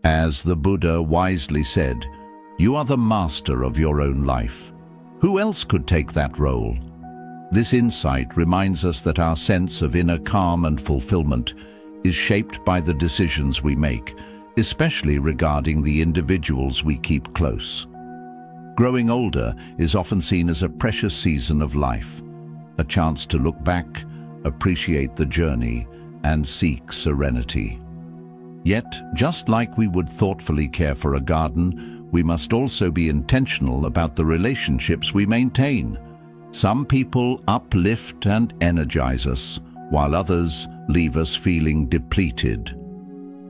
As the Buddha wisely said, "You are the master of your own life. Who else could take that role?" This insight reminds us that our sense of inner calm and fulfillment is shaped by the decisions we make, especially regarding the individuals we keep close. Growing older is often seen as a precious season of life, a chance to look back, appreciate the journey, and seek serenity. Yet, just like we would thoughtfully care for a garden, we must also be intentional about the relationships we maintain. Some people uplift and energize us, while others leave us feeling depleted.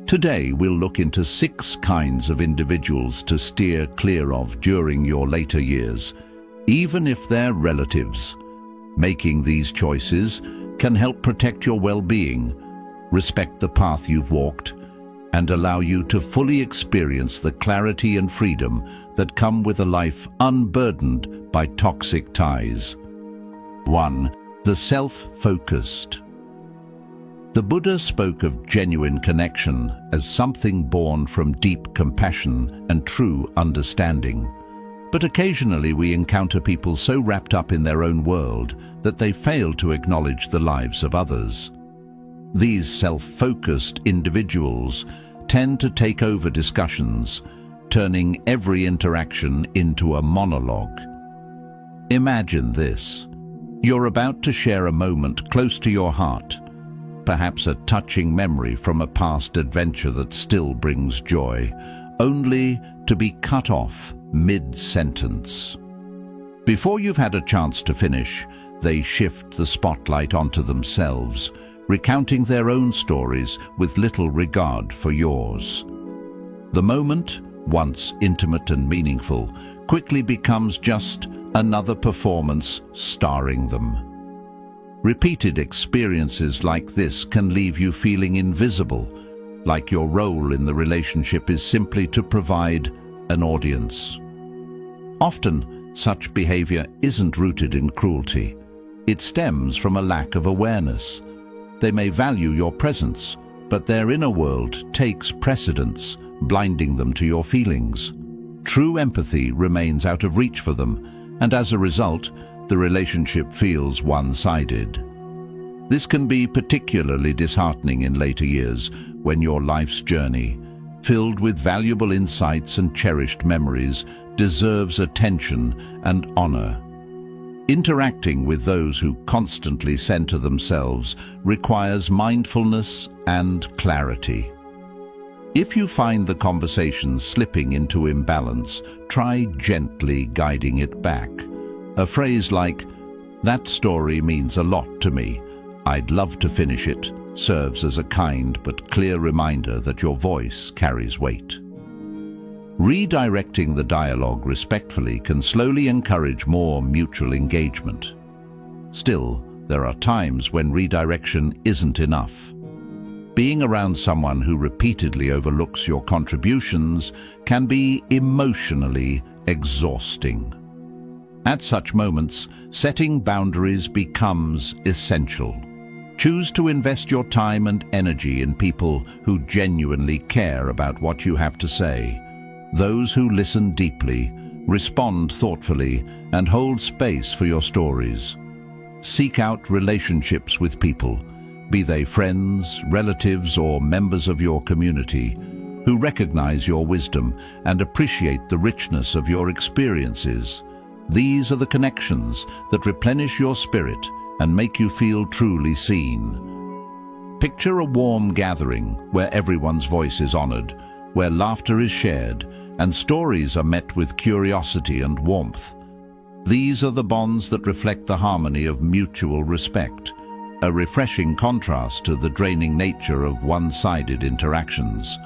Today, we'll look into 6 kinds of individuals to steer clear of during your later years, even if they're relatives. Making these choices can help protect your well-being, respect the path you've walked, and allow you to fully experience the clarity and freedom that come with a life unburdened by toxic ties. 1. The self-focused. The Buddha spoke of genuine connection as something born from deep compassion and true understanding. But occasionally we encounter people so wrapped up in their own world that they fail to acknowledge the lives of others. These self-focused individuals tend to take over discussions, turning every interaction into a monologue. Imagine this. You're about to share a moment close to your heart, perhaps a touching memory from a past adventure that still brings joy, only to be cut off mid-sentence. Before you've had a chance to finish, they shift the spotlight onto themselves, recounting their own stories with little regard for yours. The moment, once intimate and meaningful, quickly becomes just another performance starring them. Repeated experiences like this can leave you feeling invisible, like your role in the relationship is simply to provide an audience. Often, such behavior isn't rooted in cruelty. It stems from a lack of awareness. They may value your presence, but their inner world takes precedence, blinding them to your feelings. True empathy remains out of reach for them, and as a result, the relationship feels one-sided. This can be particularly disheartening in later years when your life's journey, filled with valuable insights and cherished memories, deserves attention and honor. Interacting with those who constantly center themselves requires mindfulness and clarity. If you find the conversation slipping into imbalance, try gently guiding it back. A phrase like, "That story means a lot to me. I'd love to finish it," serves as a kind but clear reminder that your voice carries weight. Redirecting the dialogue respectfully can slowly encourage more mutual engagement. Still, there are times when redirection isn't enough. Being around someone who repeatedly overlooks your contributions can be emotionally exhausting. At such moments, setting boundaries becomes essential. Choose to invest your time and energy in people who genuinely care about what you have to say. Those who listen deeply, respond thoughtfully, and hold space for your stories. Seek out relationships with people, be they friends, relatives, or members of your community, who recognize your wisdom and appreciate the richness of your experiences. These are the connections that replenish your spirit and make you feel truly seen. Picture a warm gathering where everyone's voice is honored, where laughter is shared, and stories are met with curiosity and warmth. These are the bonds that reflect the harmony of mutual respect, a refreshing contrast to the draining nature of one-sided interactions.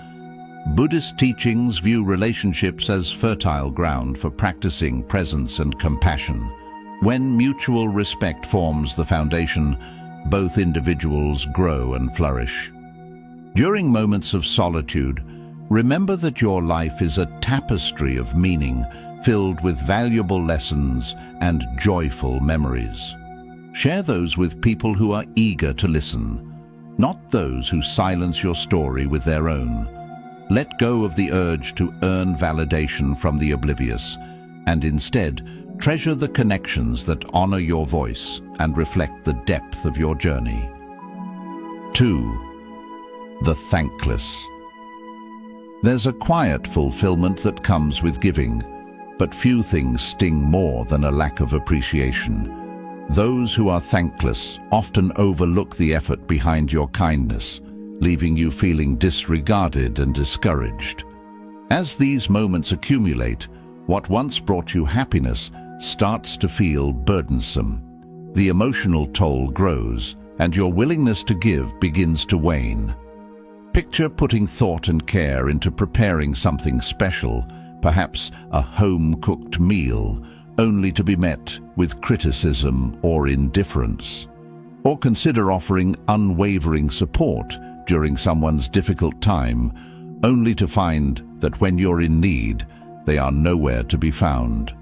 Buddhist teachings view relationships as fertile ground for practicing presence and compassion. When mutual respect forms the foundation, both individuals grow and flourish. During moments of solitude, remember that your life is a tapestry of meaning, filled with valuable lessons and joyful memories. Share those with people who are eager to listen, not those who silence your story with their own. Let go of the urge to earn validation from the oblivious, and instead treasure the connections that honor your voice and reflect the depth of your journey. 2. The thankless. There's a quiet fulfillment that comes with giving, but few things sting more than a lack of appreciation. Those who are thankless often overlook the effort behind your kindness, leaving you feeling disregarded and discouraged. As these moments accumulate, what once brought you happiness starts to feel burdensome. The emotional toll grows, and your willingness to give begins to wane. Picture putting thought and care into preparing something special, perhaps a home-cooked meal, only to be met with criticism or indifference. Or consider offering unwavering support during someone's difficult time, only to find that when you're in need, they are nowhere to be found.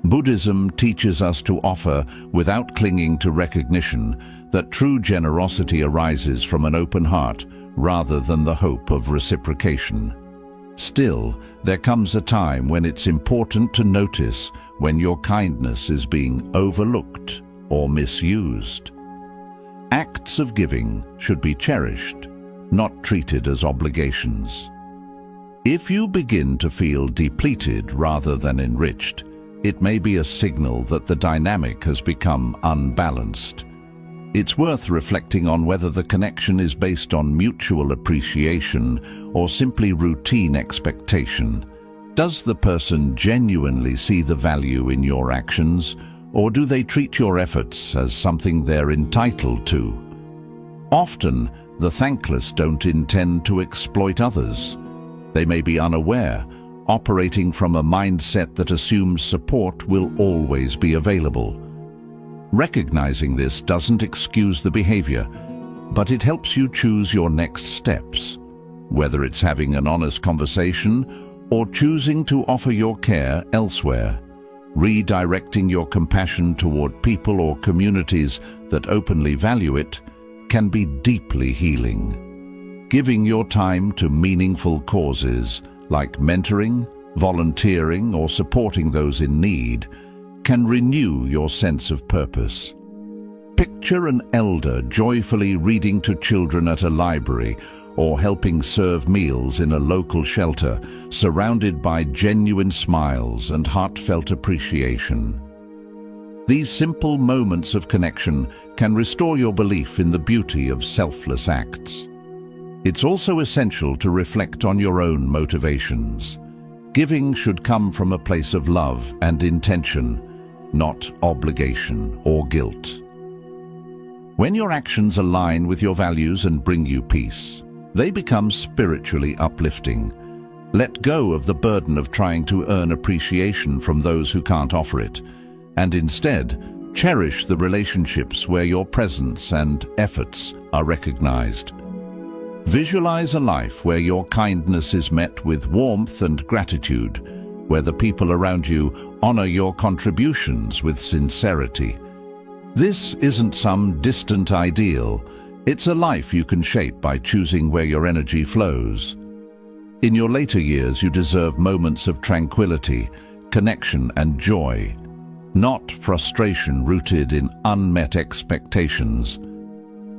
Buddhism teaches us to offer without clinging to recognition, that true generosity arises from an open heart rather than the hope of reciprocation. Still, there comes a time when it's important to notice when your kindness is being overlooked or misused. Acts of giving should be cherished, not treated as obligations. If you begin to feel depleted rather than enriched, it may be a signal that the dynamic has become unbalanced. It's worth reflecting on whether the connection is based on mutual appreciation or simply routine expectation. Does the person genuinely see the value in your actions, or do they treat your efforts as something they're entitled to? Often, the thankless don't intend to exploit others. They may be unaware, operating from a mindset that assumes support will always be available. Recognizing this doesn't excuse the behavior, but it helps you choose your next steps, whether it's having an honest conversation or choosing to offer your care elsewhere. Redirecting your compassion toward people or communities that openly value it can be deeply healing. Giving your time to meaningful causes like mentoring, volunteering, or supporting those in need can renew your sense of purpose. Picture an elder joyfully reading to children at a library or helping serve meals in a local shelter, surrounded by genuine smiles and heartfelt appreciation. These simple moments of connection can restore your belief in the beauty of selfless acts. It's also essential to reflect on your own motivations. Giving should come from a place of love and intention, not obligation or guilt. When your actions align with your values and bring you peace, they become spiritually uplifting. Let go of the burden of trying to earn appreciation from those who can't offer it, and instead, cherish the relationships where your presence and efforts are recognized. Visualize a life where your kindness is met with warmth and gratitude, where the people around you honor your contributions with sincerity. This isn't some distant ideal. It's a life you can shape by choosing where your energy flows. In your later years, you deserve moments of tranquility, connection, and joy, not frustration rooted in unmet expectations.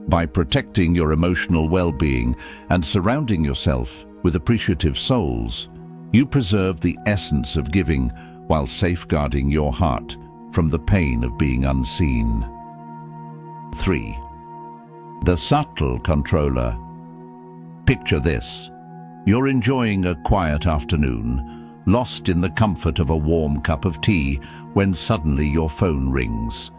By protecting your emotional well-being and surrounding yourself with appreciative souls, you preserve the essence of giving while safeguarding your heart from the pain of being unseen. 3. The subtle controller. Picture this. You're enjoying a quiet afternoon, lost in the comfort of a warm cup of tea, when suddenly your phone rings.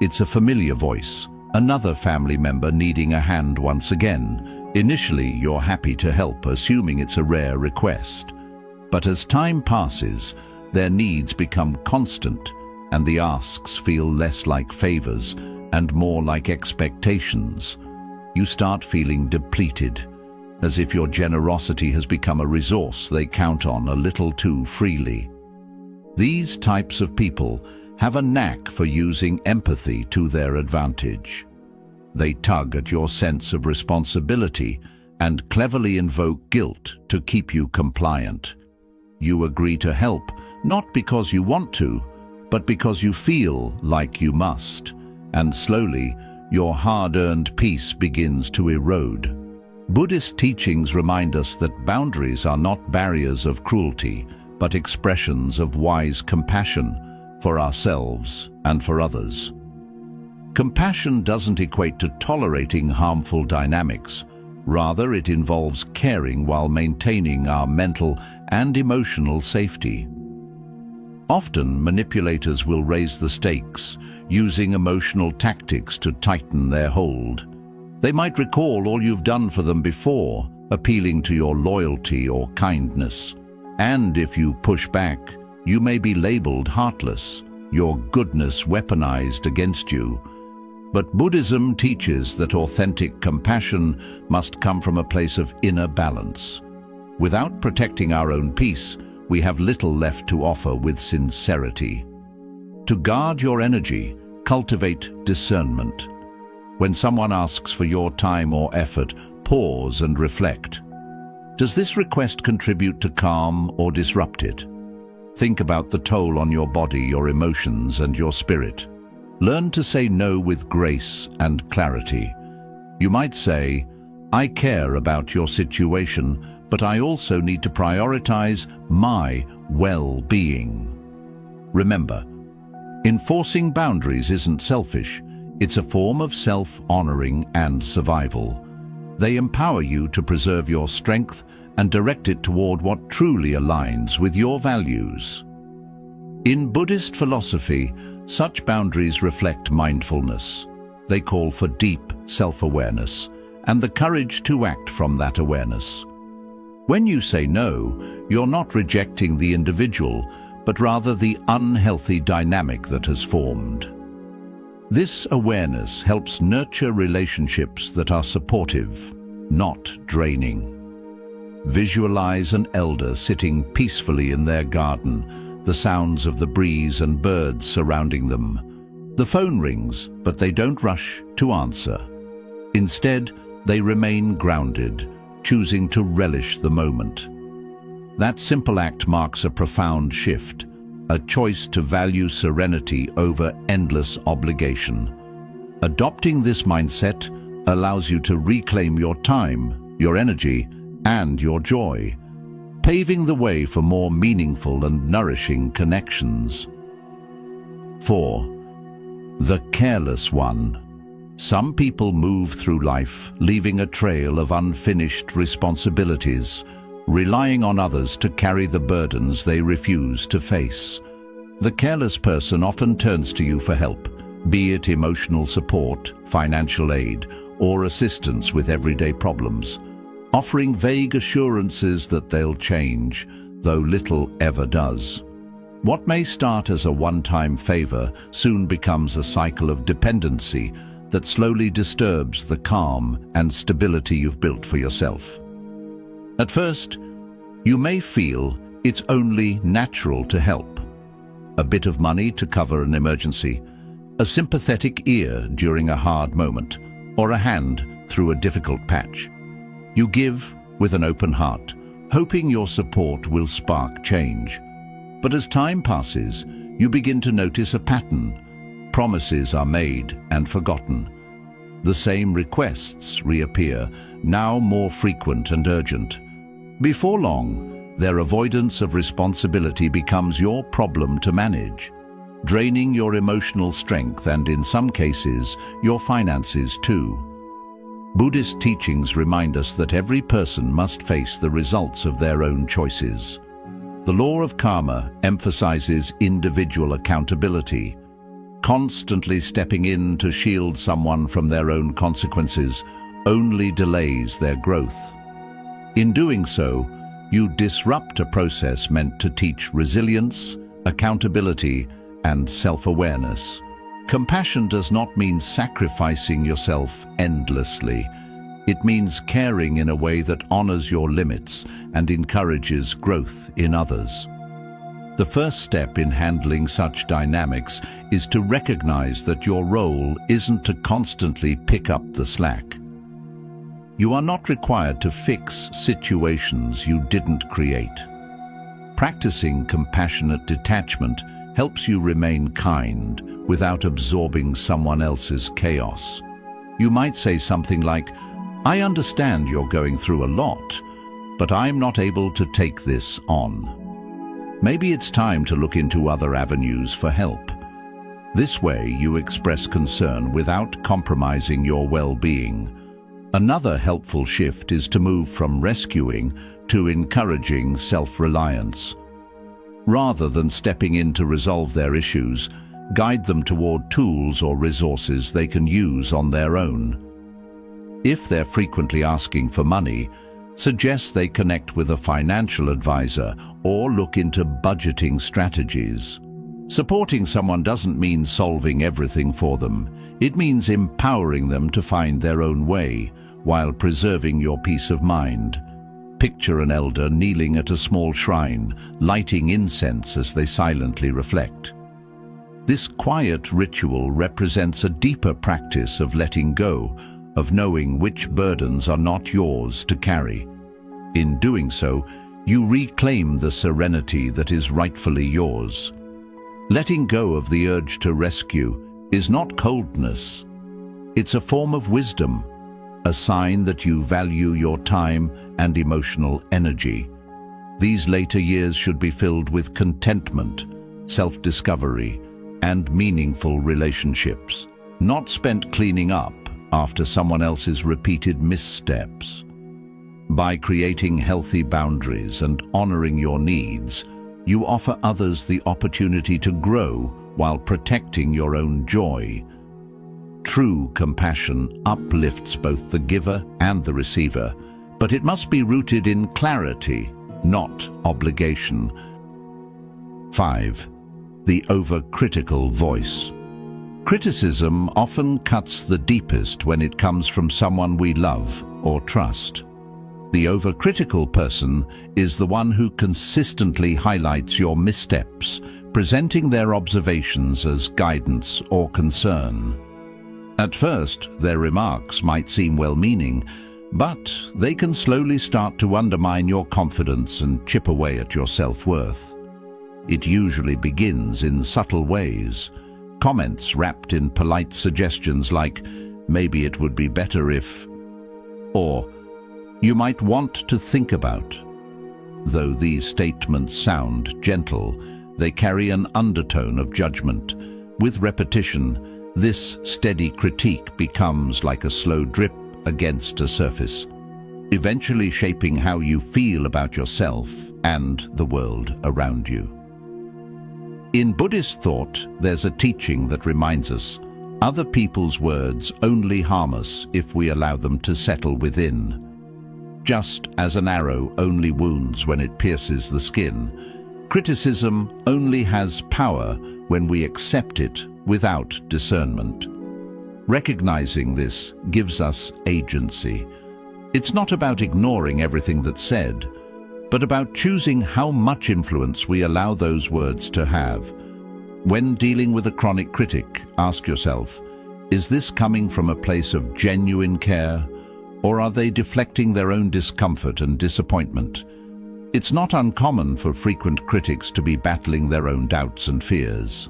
It's a familiar voice, another family member needing a hand once again. Initially, you're happy to help, assuming it's a rare request. But as time passes, their needs become constant, and the asks feel less like favors and more like expectations. You start feeling depleted, as if your generosity has become a resource they count on a little too freely. These types of people have a knack for using empathy to their advantage. They tug at your sense of responsibility and cleverly invoke guilt to keep you compliant. You agree to help, not because you want to, but because you feel like you must, and slowly, your hard-earned peace begins to erode. Buddhist teachings remind us that boundaries are not barriers of cruelty, but expressions of wise compassion for ourselves and for others. Compassion doesn't equate to tolerating harmful dynamics. Rather, it involves caring while maintaining our mental and emotional safety. Often, manipulators will raise the stakes, using emotional tactics to tighten their hold. They might recall all you've done for them before, appealing to your loyalty or kindness. And if you push back, you may be labeled heartless, your goodness weaponized against you. But Buddhism teaches that authentic compassion must come from a place of inner balance. Without protecting our own peace, we have little left to offer with sincerity. To guard your energy, cultivate discernment. When someone asks for your time or effort, pause and reflect. Does this request contribute to calm or disrupt it? Think about the toll on your body, your emotions, and your spirit. Learn to say no with grace and clarity. You might say, "I care about your situation, but I also need to prioritize my well-being." Remember, enforcing boundaries isn't selfish. It's a form of self-honoring and survival. They empower you to preserve your strength and direct it toward what truly aligns with your values. In Buddhist philosophy, such boundaries reflect mindfulness. They call for deep self-awareness and the courage to act from that awareness. When you say no, you're not rejecting the individual, but rather the unhealthy dynamic that has formed. This awareness helps nurture relationships that are supportive, not draining. Visualize an elder sitting peacefully in their garden, the sounds of the breeze and birds surrounding them. The phone rings, but they don't rush to answer. Instead, they remain grounded, choosing to relish the moment. That simple act marks a profound shift, a choice to value serenity over endless obligation. Adopting this mindset allows you to reclaim your time, your energy, and your joy, paving the way for more meaningful and nourishing connections. 4. The careless one. Some people move through life, leaving a trail of unfinished responsibilities, relying on others to carry the burdens they refuse to face. The careless person often turns to you for help, be it emotional support, financial aid, or assistance with everyday problems, offering vague assurances that they'll change, though little ever does. What may start as a one-time favor soon becomes a cycle of dependency that slowly disturbs the calm and stability you've built for yourself. At first, you may feel it's only natural to help. A bit of money to cover an emergency, a sympathetic ear during a hard moment, or a hand through a difficult patch. You give with an open heart, hoping your support will spark change. But as time passes, you begin to notice a pattern. Promises are made and forgotten. The same requests reappear, now more frequent and urgent. Before long, their avoidance of responsibility becomes your problem to manage, draining your emotional strength and, in some cases, your finances too. Buddhist teachings remind us that every person must face the results of their own choices. The law of karma emphasizes individual accountability. Constantly stepping in to shield someone from their own consequences only delays their growth. In doing so, you disrupt a process meant to teach resilience, accountability, and self-awareness. Compassion does not mean sacrificing yourself endlessly. It means caring in a way that honors your limits and encourages growth in others. The first step in handling such dynamics is to recognize that your role isn't to constantly pick up the slack. You are not required to fix situations you didn't create. Practicing compassionate detachment helps you remain kind without absorbing someone else's chaos. You might say something like, "I understand you're going through a lot, but I'm not able to take this on. Maybe it's time to look into other avenues for help." This way, you express concern without compromising your well-being. Another helpful shift is to move from rescuing to encouraging self-reliance. Rather than stepping in to resolve their issues, guide them toward tools or resources they can use on their own. If they're frequently asking for money, suggest they connect with a financial advisor or look into budgeting strategies. Supporting someone doesn't mean solving everything for them. It means empowering them to find their own way while preserving your peace of mind. Picture an elder kneeling at a small shrine, lighting incense as they silently reflect. This quiet ritual represents a deeper practice of letting go, of knowing which burdens are not yours to carry. In doing so, you reclaim the serenity that is rightfully yours. Letting go of the urge to rescue is not coldness. It's a form of wisdom, a sign that you value your time and emotional energy. These later years should be filled with contentment, self-discovery, and meaningful relationships, not spent cleaning up after someone else's repeated missteps. By creating healthy boundaries and honoring your needs, you offer others the opportunity to grow while protecting your own joy. True compassion uplifts both the giver and the receiver, but it must be rooted in clarity, not obligation. 5. The overcritical voice. Criticism often cuts the deepest when it comes from someone we love or trust. The overcritical person is the one who consistently highlights your missteps, presenting their observations as guidance or concern. At first, their remarks might seem well-meaning, but they can slowly start to undermine your confidence and chip away at your self-worth. It usually begins in subtle ways, comments wrapped in polite suggestions like, "Maybe it would be better if," or "You might want to think about." Though these statements sound gentle, they carry an undertone of judgment. With repetition, this steady critique becomes like a slow drip against a surface, eventually shaping how you feel about yourself and the world around you. In Buddhist thought, there's a teaching that reminds us, other people's words only harm us if we allow them to settle within. Just as an arrow only wounds when it pierces the skin, criticism only has power when we accept it without discernment. Recognizing this gives us agency. It's not about ignoring everything that's said, but about choosing how much influence we allow those words to have. When dealing with a chronic critic, ask yourself, is this coming from a place of genuine care, or are they deflecting their own discomfort and disappointment? It's not uncommon for frequent critics to be battling their own doubts and fears.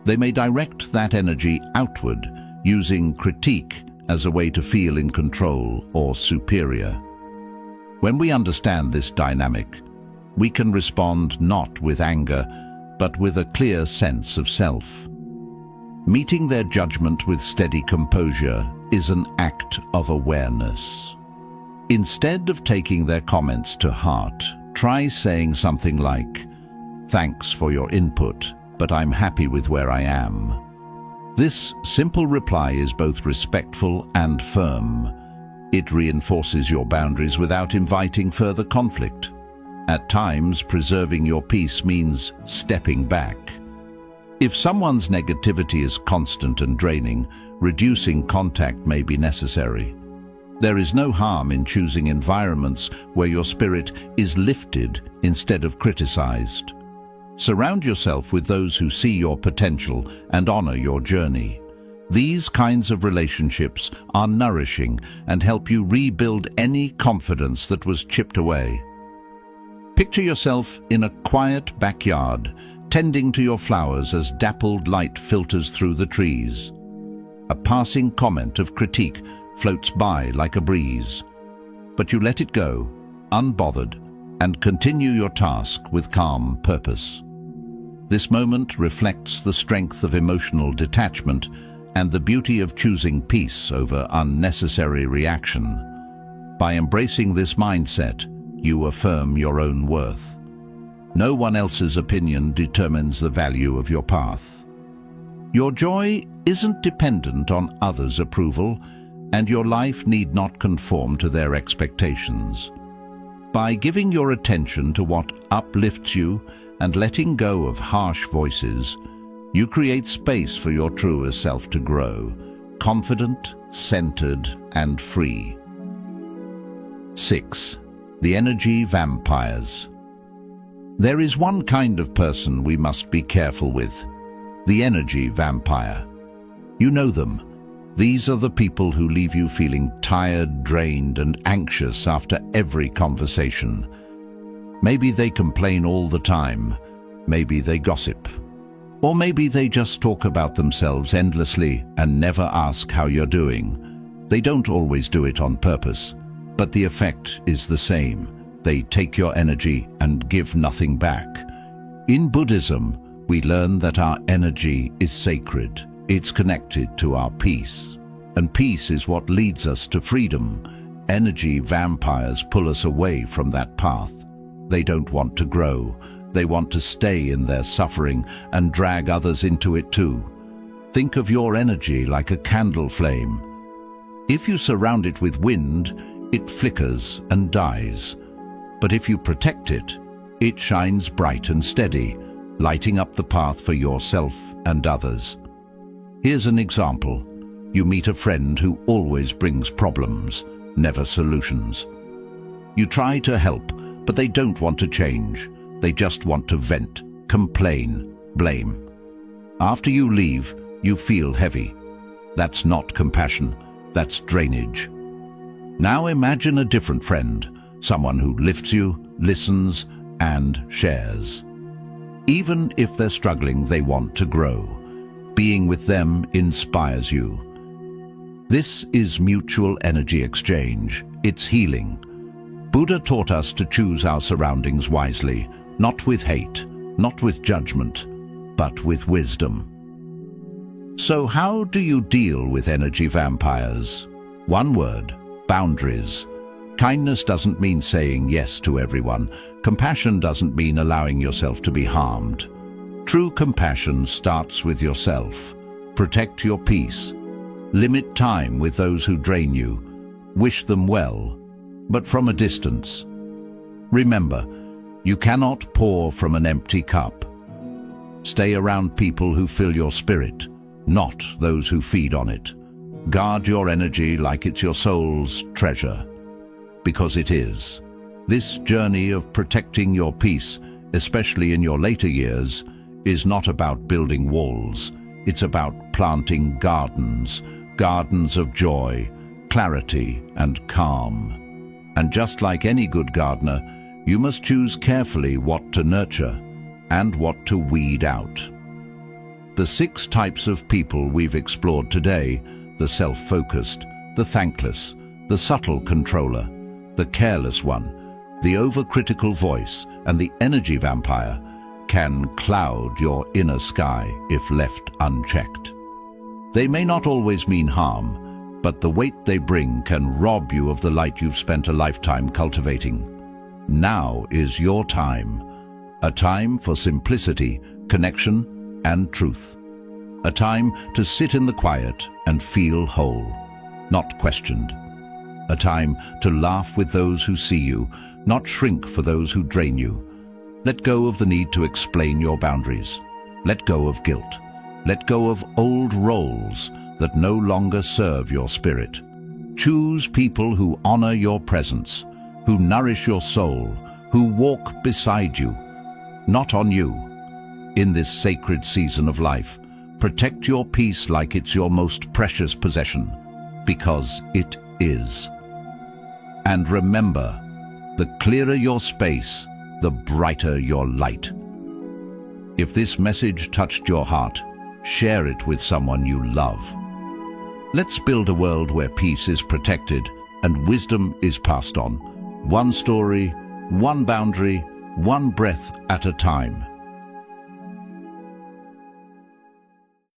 They may direct that energy outward, using critique as a way to feel in control or superior. When we understand this dynamic, we can respond not with anger, but with a clear sense of self. Meeting their judgment with steady composure is an act of awareness. Instead of taking their comments to heart, try saying something like, "Thanks for your input, but I'm happy with where I am." This simple reply is both respectful and firm. It reinforces your boundaries without inviting further conflict. At times, preserving your peace means stepping back. If someone's negativity is constant and draining, reducing contact may be necessary. There is no harm in choosing environments where your spirit is lifted instead of criticized. Surround yourself with those who see your potential and honor your journey. These kinds of relationships are nourishing and help you rebuild any confidence that was chipped away. Picture yourself in a quiet backyard, tending to your flowers as dappled light filters through the trees. A passing comment of critique floats by like a breeze, but you let it go, unbothered, and continue your task with calm purpose. This moment reflects the strength of emotional detachment and the beauty of choosing peace over unnecessary reaction. By embracing this mindset, you affirm your own worth. No one else's opinion determines the value of your path. Your joy isn't dependent on others' approval, and your life need not conform to their expectations. By giving your attention to what uplifts you and letting go of harsh voices, you create space for your truest self to grow, confident, centered, and free. 6. The energy vampires. There is one kind of person we must be careful with: the energy vampire. You know them. These are the people who leave you feeling tired, drained, and anxious after every conversation. Maybe they complain all the time. Maybe they gossip. Or maybe they just talk about themselves endlessly and never ask how you're doing. They don't always do it on purpose, but the effect is the same. They take your energy and give nothing back. In Buddhism, we learn that our energy is sacred. It's connected to our peace. And peace is what leads us to freedom. Energy vampires pull us away from that path. They don't want to grow. They want to stay in their suffering and drag others into it too. Think of your energy like a candle flame. If you surround it with wind, it flickers and dies. But if you protect it, it shines bright and steady, lighting up the path for yourself and others. Here's an example. You meet a friend who always brings problems, never solutions. You try to help, but they don't want to change. They just want to vent, complain, blame. After you leave, you feel heavy. That's not compassion, that's drainage. Now imagine a different friend, someone who lifts you, listens, and shares. Even if they're struggling, they want to grow. Being with them inspires you. This is mutual energy exchange. It's healing. Buddha taught us to choose our surroundings wisely, not with hate, not with judgment, but with wisdom. So how do you deal with energy vampires? One word: boundaries. Kindness doesn't mean saying yes to everyone. Compassion doesn't mean allowing yourself to be harmed. True compassion starts with yourself. Protect your peace. Limit time with those who drain you. Wish them well, but from a distance. Remember, you cannot pour from an empty cup. Stay around people who fill your spirit, not those who feed on it. Guard your energy like it's your soul's treasure, because it is. This journey of protecting your peace, especially in your later years, is not about building walls. It's about planting gardens, gardens of joy, clarity, and calm. And just like any good gardener, you must choose carefully what to nurture and what to weed out. The 6 types of people we've explored today: the self-focused, the thankless, the subtle controller, the careless one, the overcritical voice, and the energy vampire, can cloud your inner sky if left unchecked. They may not always mean harm, but the weight they bring can rob you of the light you've spent a lifetime cultivating. Now is your time. A time for simplicity, connection, and truth. A time to sit in the quiet and feel whole, not questioned. A time to laugh with those who see you, not shrink for those who drain you. Let go of the need to explain your boundaries. Let go of guilt. Let go of old roles that no longer serve your spirit. Choose people who honor your presence, who nourish your soul, who walk beside you, not on you. In this sacred season of life, Protect your peace like it's your most precious possession, because it is. And remember, the clearer your space, the brighter your light. If this message touched your heart, share it with someone you love. Let's build a world where peace is protected and wisdom is passed on. One story, one boundary, one breath at a time.